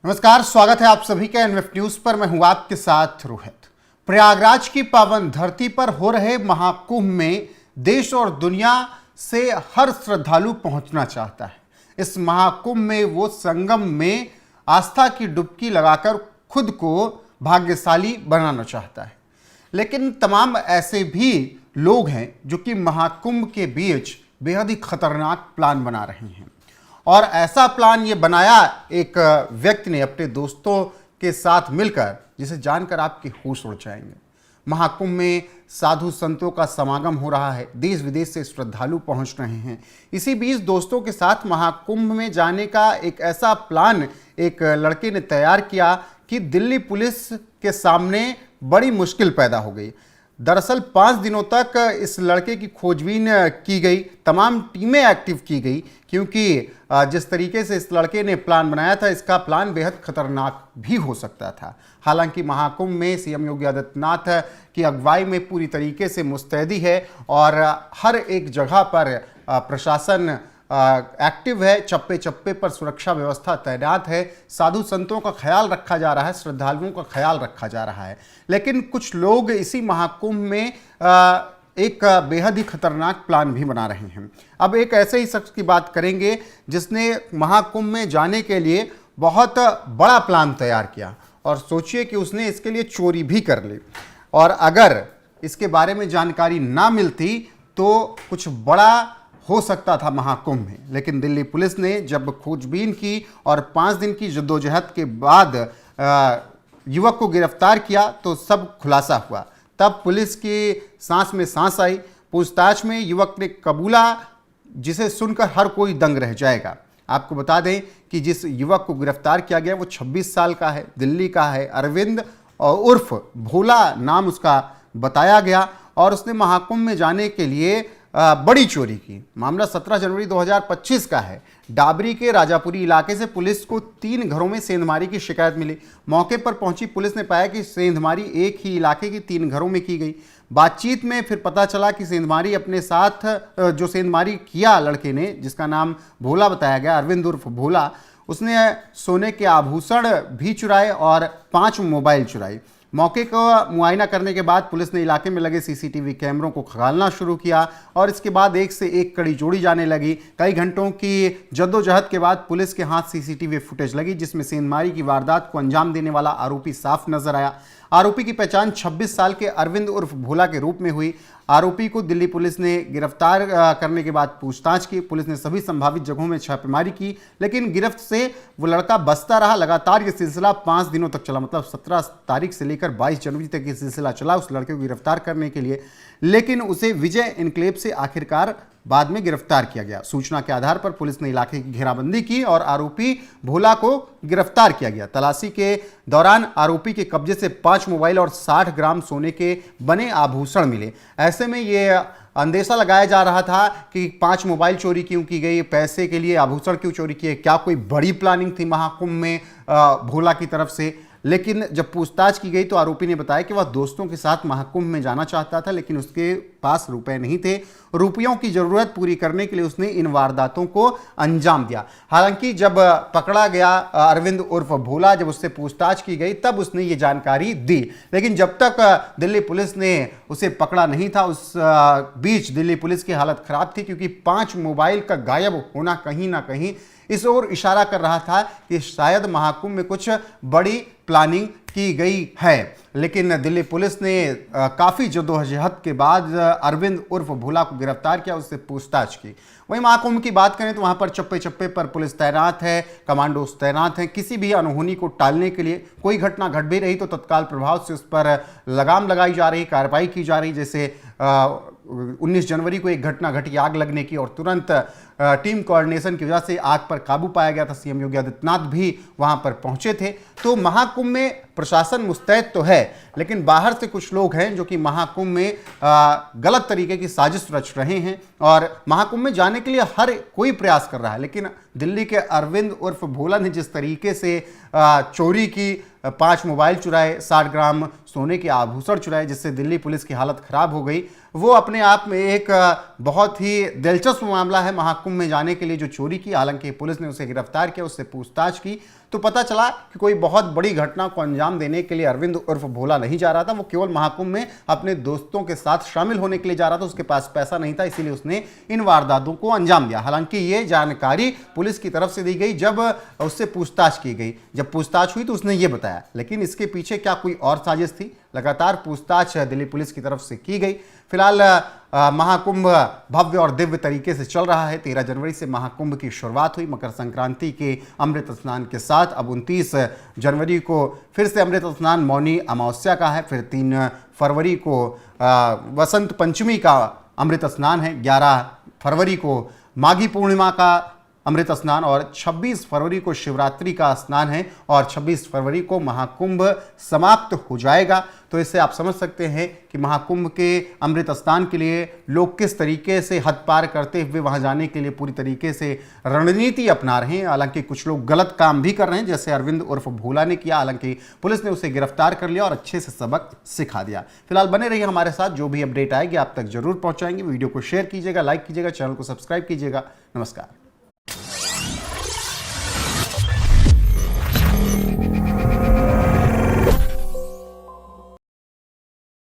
नमस्कार, स्वागत है आप सभी का एनएफ न्यूज पर। मैं हूं आपके साथ रोहित। प्रयागराज की पावन धरती पर हो रहे महाकुंभ में देश और दुनिया से हर श्रद्धालु पहुंचना चाहता है। इस महाकुंभ में वो संगम में आस्था की डुबकी लगाकर खुद को भाग्यशाली बनाना चाहता है, लेकिन तमाम ऐसे भी लोग हैं जो कि महाकुंभ के बीच बेहद ही खतरनाक प्लान बना रहे हैं। और ऐसा प्लान ये बनाया एक व्यक्ति ने अपने दोस्तों के साथ मिलकर, जिसे जानकर आपके होश उड़ जाएंगे। महाकुंभ में साधु संतों का समागम हो रहा है, देश विदेश से श्रद्धालु पहुंच रहे हैं। इसी बीच दोस्तों के साथ महाकुंभ में जाने का एक ऐसा प्लान एक लड़के ने तैयार किया कि दिल्ली पुलिस के सामने बड़ी मुश्किल पैदा हो गई। दरअसल 5 दिनों तक इस लड़के की खोजबीन की गई, तमाम टीमें एक्टिव की गई, क्योंकि जिस तरीके से इस लड़के ने प्लान बनाया था, इसका प्लान बेहद खतरनाक भी हो सकता था। हालांकि महाकुंभ में सीएम योगी आदित्यनाथ की अगुवाई में पूरी तरीके से मुस्तैदी है और हर एक जगह पर प्रशासन एक्टिव है, चप्पे चप्पे पर सुरक्षा व्यवस्था तैनात है, साधु संतों का ख्याल रखा जा रहा है, श्रद्धालुओं का ख्याल रखा जा रहा है। लेकिन कुछ लोग इसी महाकुंभ में एक बेहद ही खतरनाक प्लान भी बना रहे हैं। अब एक ऐसे ही शख्स की बात करेंगे जिसने महाकुंभ में जाने के लिए बहुत बड़ा प्लान तैयार किया, और सोचिए कि उसने इसके लिए चोरी भी कर ली, और अगर इसके बारे में जानकारी ना मिलती तो कुछ बड़ा हो सकता था महाकुंभ में। लेकिन दिल्ली पुलिस ने जब खोजबीन की और 5 दिन की जद्दोजहद के बाद युवक को गिरफ्तार किया तो सब खुलासा हुआ। तब पुलिस की सांस में सांस आई। पूछताछ में युवक ने कबूला, जिसे सुनकर हर कोई दंग रह जाएगा। आपको बता दें कि जिस युवक को गिरफ्तार किया गया वो 26 साल का है, दिल्ली का है, अरविंद और उर्फ भोला नाम उसका बताया गया, और उसने महाकुंभ में जाने के लिए बड़ी चोरी की। मामला 17 जनवरी 2025 का है। डाबरी के राजापुरी इलाके से पुलिस को 3 घरों में सेंधमारी की शिकायत मिली। मौके पर पहुंची पुलिस ने पाया कि सेंधमारी एक ही इलाके के 3 घरों में की गई। बातचीत में फिर पता चला कि सेंधमारी अपने साथ जो सेंधमारी किया लड़के ने, जिसका नाम भोला बताया गया, अरविंद उर्फ भोला, उसने सोने के आभूषण भी चुराए और 5 मोबाइल चुराई। मौके को मुआयना करने के बाद पुलिस ने इलाके में लगे सीसीटीवी कैमरों को खंगालना शुरू किया, और इसके बाद एक से एक कड़ी जोड़ी जाने लगी। कई घंटों की जद्दोजहद के बाद पुलिस के हाथ सीसीटीवी फुटेज लगी, जिसमें सेंधमारी की वारदात को अंजाम देने वाला आरोपी साफ नजर आया। आरोपी की पहचान 26 साल के अरविंद उर्फ भोला के रूप में हुई। आरोपी को दिल्ली पुलिस ने गिरफ्तार करने के बाद पूछताछ की। पुलिस ने सभी संभावित जगहों में छापेमारी की, लेकिन गिरफ्त से वो लड़का बचता रहा। लगातार ये सिलसिला 5 दिनों तक चला, मतलब 17 तारीख से लेकर 22 जनवरी तक ये सिलसिला चला उस लड़के को गिरफ्तार करने के लिए। लेकिन उसे विजय एन्क्लेव से आखिरकार बाद में गिरफ्तार किया गया। सूचना के आधार पर पुलिस ने इलाके की घेराबंदी की और आरोपी भोला को गिरफ्तार किया गया। तलाशी के दौरान आरोपी के कब्जे से 5 मोबाइल और 60 ग्राम सोने के बने आभूषण मिले। ऐसे में यह अंदेशा लगाया जा रहा था कि 5 मोबाइल चोरी क्यों की गई, पैसे के लिए आभूषण क्यों चोरी किए, क्या कोई बड़ी प्लानिंग थी महाकुंभ में भोला की तरफ से। लेकिन जब पूछताछ की गई तो आरोपी ने बताया कि वह दोस्तों के साथ महाकुंभ में जाना चाहता था, लेकिन उसके पास रुपए नहीं थे। रुपयों की जरूरत पूरी करने के लिए उसने इन वारदातों को अंजाम दिया। हालांकि जब पकड़ा गया अरविंद उर्फ भोला, जब उससे पूछताछ की गई तब उसने ये जानकारी दी, लेकिन जब तक दिल्ली पुलिस ने उसे पकड़ा नहीं था उस बीच दिल्ली पुलिस की हालत खराब थी, क्योंकि 5 मोबाइल का गायब होना कहीं ना कहीं इस ओर इशारा कर रहा था कि शायद महाकुंभ में कुछ बड़ी प्लानिंग की गई है। लेकिन दिल्ली पुलिस ने काफ़ी जद्दोजहद के बाद अरविंद उर्फ भोला को गिरफ्तार किया, उससे पूछताछ की। वहीं महाकुंभ की बात करें तो वहां पर चप्पे चप्पे पर पुलिस तैनात है, कमांडोज तैनात हैं। किसी भी अनहोनी को टालने के लिए कोई घटना घट भी रही तो तत्काल प्रभाव से उस पर लगाम लगाई जा रही, कार्रवाई की जा रही। जैसे 19 जनवरी को एक घटना घटी आग लगने की, और तुरंत टीम कोऑर्डिनेशन की वजह से आग पर काबू पाया गया था। सीएम योगी आदित्यनाथ भी वहां पर पहुंचे थे। तो महाकुंभ में प्रशासन मुस्तैद तो है, लेकिन बाहर से कुछ लोग हैं जो कि महाकुंभ में गलत तरीके की साजिश रच रहे हैं, और महाकुंभ में जाने के लिए हर कोई प्रयास कर रहा है। लेकिन दिल्ली के अरविंद उर्फ भोला ने जिस तरीके से चोरी की, 5 मोबाइल चुराए, 60 ग्राम सोने के आभूषण चुराए, जिससे दिल्ली पुलिस की हालत खराब हो गई, वो अपने आप में एक बहुत ही दिलचस्प मामला है। महाकुंभ में जाने के लिए जो चोरी की, हालांकि पुलिस ने उसे गिरफ्तार किया, उससे पूछताछ की तो पता चला कि कोई बहुत बड़ी घटना को अंजाम देने के लिए अरविंद उर्फ भोला नहीं जा रहा था। वो केवल महाकुंभ में अपने दोस्तों के साथ शामिल होने के लिए जा रहा था। उसके पास पैसा नहीं था, इसीलिए उसने इन वारदातों को अंजाम दिया। हालांकि ये जानकारी पुलिस की तरफ से दी गई जब उससे पूछताछ की गई। जब पूछताछ हुई तो उसने ये बताया, लेकिन इसके पीछे क्या कोई और साजिश थी? लगातार पूछताछ दिल्ली पुलिस की तरफ से की गई। फिलहाल महाकुंभ भव्य और दिव्य तरीके से चल रहा है। 13 जनवरी से महाकुंभ की शुरुआत हुई मकर संक्रांति के अमृत स्नान के साथ। अब 29 जनवरी को फिर से अमृत स्नान मौनी अमावस्या का है। फिर 3 फरवरी को वसंत पंचमी का अमृत स्नान है। 11 फरवरी को माघी पूर्णिमा का अमृत स्नान और 26 फरवरी को शिवरात्रि का स्नान है और 26 फरवरी को महाकुंभ समाप्त हो जाएगा। तो इससे आप समझ सकते हैं कि महाकुंभ के अमृत स्नान के लिए लोग किस तरीके से हद पार करते हुए वहां जाने के लिए पूरी तरीके से रणनीति अपना रहे हैं। हालांकि कुछ लोग गलत काम भी कर रहे हैं, जैसे अरविंद उर्फ भोला ने किया। हालांकि पुलिस ने उसे गिरफ्तार कर लिया और अच्छे से सबक सिखा दिया। फिलहाल बने रहिए हमारे साथ, जो भी अपडेट आएगी आप तक जरूर पहुंचाएंगे। वीडियो को शेयर कीजिएगा, लाइक कीजिएगा, चैनल को सब्सक्राइब कीजिएगा। नमस्कार।